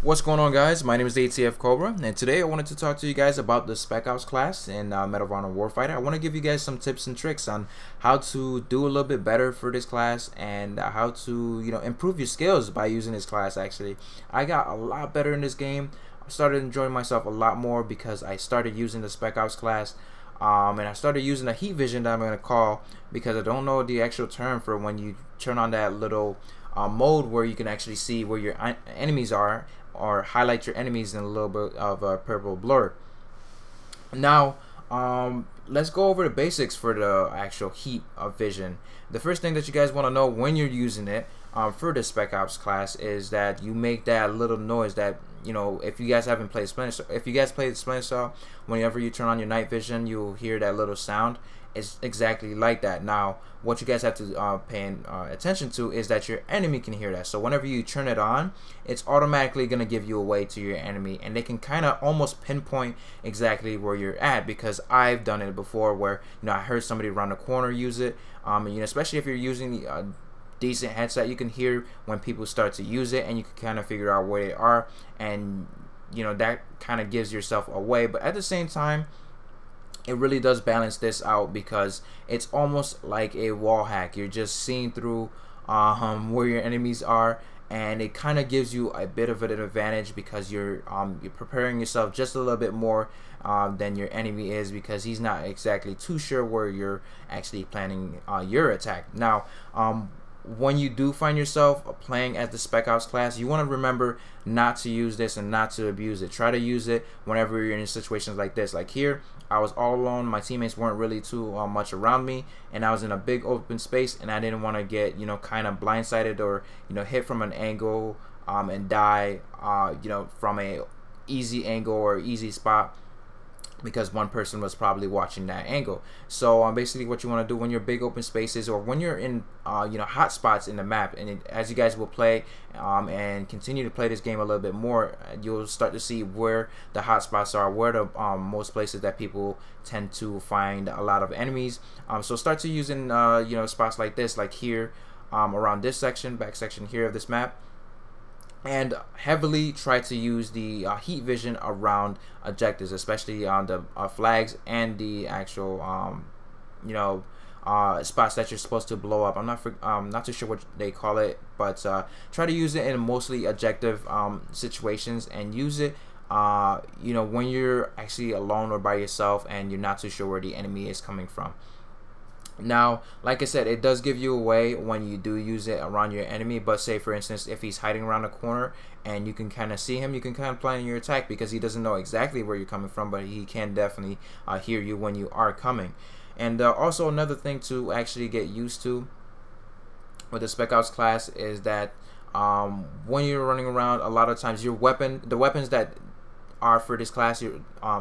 What's going on, guys? My name is ATF Cobra, and today I wanted to talk to you guys about the Spec Ops class in Medal of Honor Warfighter. I want to give you guys some tips and tricks on how to do a little bit better for this class and how to, improve your skills by using this class. Actually, I got a lot better in this game. I started enjoying myself a lot more because I started using the Spec Ops class. And I started using the heat vision that I'm going to call, because I don't know the actual term for when you turn on that little mode where you can actually see where your enemies are, or highlight your enemies in a little bit of a purple blur. Now, let's go over the basics for the actual heat of vision. The first thing that you guys want to know when you're using it for the Spec Ops class is that you make that little noise that, if you guys haven't played Splinter Cell, if you guys played Splinter Cell, whenever you turn on your night vision, you'll hear that little sound. It's exactly like that. Now, what you guys have to pay attention to is that your enemy can hear that. So whenever you turn it on, it's automatically going to give you away to your enemy, and they can kind of almost pinpoint exactly where you're at, because I've done it before where I heard somebody around the corner use it, and especially if you're using the decent headset, you can hear when people start to use it, and you can kind of figure out where they are, and that kind of gives yourself away. But at the same time, it really does balance this out, because it's almost like a wall hack. You're just seeing through where your enemies are, and it kind of gives you a bit of an advantage, because you're preparing yourself just a little bit more than your enemy is, because he's not exactly too sure where you're actually planning your attack. Now, when you do find yourself playing as the Spec Ops class, you want to remember not to use this and not to abuse it. Try to use it whenever you're in situations like this. Like here, I was all alone. My teammates weren't really too much around me, and I was in a big open space, and I didn't want to get kind of blindsided or hit from an angle and die from a easy angle or easy spot, because one person was probably watching that angle. So basically what you want to do when you're big open spaces, or when you're in hot spots in the map, and as you guys will play and continue to play this game a little bit more, you'll start to see where the hot spots are, where the most places that people tend to find a lot of enemies. So start to using spots like this, like here, around this section, back section here of this map, and heavily try to use the heat vision around objectives, especially on the flags and the actual spots that you're supposed to blow up. I'm not too sure what they call it, but try to use it in mostly objective situations, and use it when you're actually alone or by yourself and you're not too sure where the enemy is coming from. Now, like I said, it does give you away when you do use it around your enemy, but say for instance if he's hiding around a corner and you can kind of see him, you can kind of plan your attack, because he doesn't know exactly where you're coming from, but he can definitely hear you when you are coming. And also another thing to actually get used to with the Spec Ops class is that when you're running around, a lot of times the weapons that are for this class,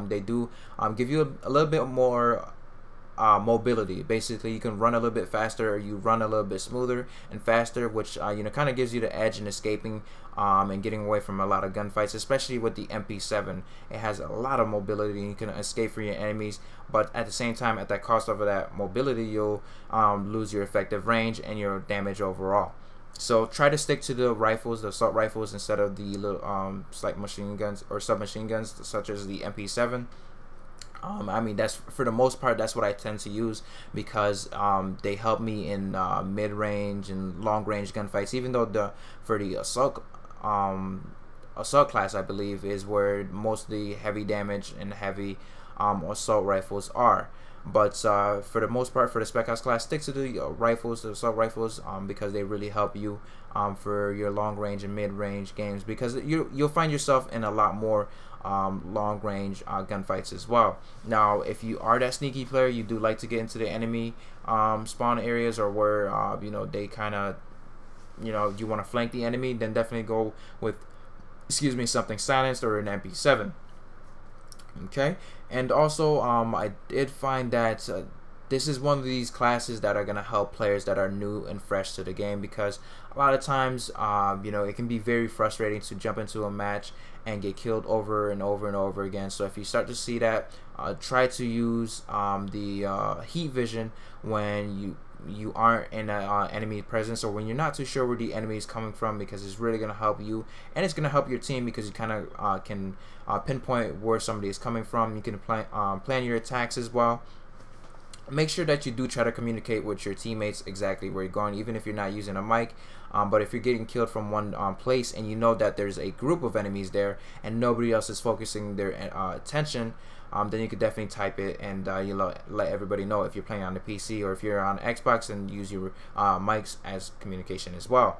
they do give you a little bit more mobility. Basically, you can run a little bit faster, or you run a little bit smoother and faster, which kind of gives you the edge in escaping and getting away from a lot of gunfights, especially with the MP7. It has a lot of mobility, and you can escape from your enemies, but at the same time, at that cost of that mobility, you'll lose your effective range and your damage overall. So try to stick to the rifles, the assault rifles, instead of the little slight machine guns or submachine guns such as the MP7. I mean, that's for the most part, that's what I tend to use, because they help me in mid-range and long-range gunfights. Even though for the assault class, I believe, is where most of the heavy damage and heavy assault rifles are. But for the most part, for the Spec Ops class, stick to the rifles, the assault rifles, because they really help you for your long-range and mid-range games, because you'll find yourself in a lot more long-range gunfights as well. Now, if you are that sneaky player, you do like to get into the enemy spawn areas, or where they kind of you want to flank the enemy, then definitely go with something silenced or an MP7. Okay, and also I did find that this is one of these classes that are going to help players that are new and fresh to the game, because a lot of times it can be very frustrating to jump into a match and get killed over and over and over again. So if you start to see that, try to use the heat vision when you aren't in a enemy presence, or when you're not too sure where the enemy is coming from, because it's really going to help you and it's going to help your team, because you kind of can pinpoint where somebody is coming from. You can plan your attacks as well. Make sure that you do try to communicate with your teammates exactly where you're going, even if you're not using a mic. But if you're getting killed from one place and you know that there's a group of enemies there and nobody else is focusing their attention, then you could definitely type it, and you let everybody know if you're playing on the PC, or if you're on Xbox, and use your mics as communication as well.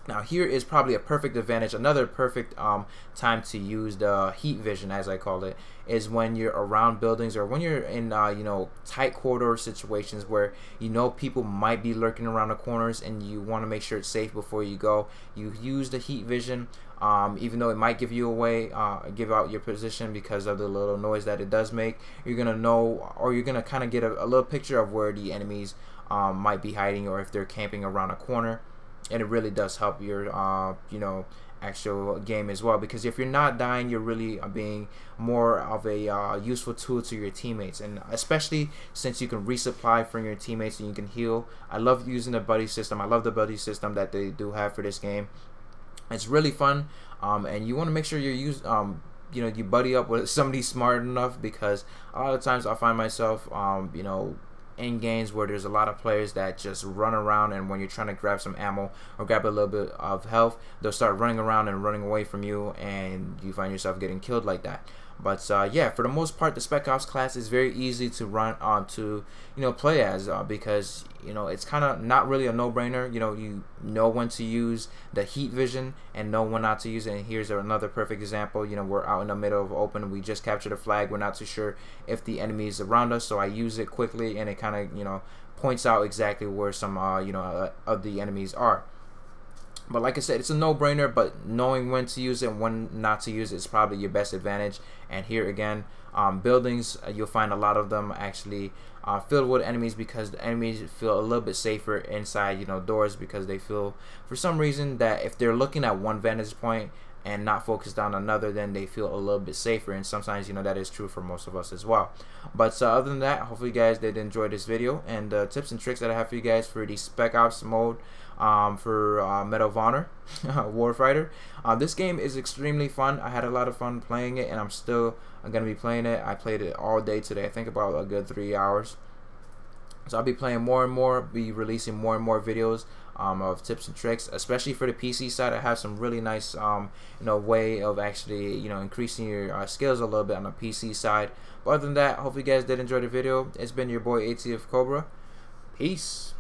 Now here is probably a perfect advantage, another perfect time to use the heat vision, as I call it, is when you're around buildings, or when you're in you know, tight corridor situations where you know people might be lurking around the corners and you want to make sure it's safe before you go. You use the heat vision, even though it might give you away, give out your position because of the little noise that it does make. You're gonna know, or you're gonna kind of get a little picture of where the enemies might be hiding, or if they're camping around a corner. And it really does help your you know, actual game as well, because if you're not dying, you're really being more of a useful tool to your teammates, and especially since you can resupply from your teammates and you can heal. I love using the buddy system. I love the buddy system that they do have for this game. It's really fun, and you want to make sure you use you know, you buddy up with somebody smart enough, because a lot of times I find myself you know, in games where there's a lot of players that just run around, and when you're trying to grab some ammo or grab a little bit of health, they'll start running around and running away from you, and you find yourself getting killed like that. But yeah, for the most part, the Spec Ops class is very easy to run on to, you know, play as, because you know, it's kind of not really a no-brainer. You know when to use the heat vision and know when not to use it. And here's another perfect example. You know, we're out in the middle of open, we just captured a flag, we're not too sure if the enemy is around us, so I use it quickly, and it kind of, you know, points out exactly where some you know, of the enemies are. But like I said, it's a no-brainer, but knowing when to use it and when not to use it is probably your best advantage. And here again, buildings, you'll find a lot of them actually filled with enemies, because the enemies feel a little bit safer inside, you know, doors, because they feel for some reason that if they're looking at one vantage point and not focused on another, then they feel a little bit safer. And sometimes, you know, that is true for most of us as well. But other than that, hopefully you guys did enjoy this video, and tips and tricks that I have for you guys for the Spec Ops mode for Medal of Honor Warfighter. This game is extremely fun. I had a lot of fun playing it, and I'm still gonna be playing it. I played it all day today, I think about a good 3 hours. So I'll be playing more and more, be releasing more and more videos of tips and tricks, especially for the PC side. I have some really nice you know, way of actually, you know, increasing your skills a little bit on the PC side. But other than that, hopefully you guys did enjoy the video. It's been your boy ATF Cobra. Peace.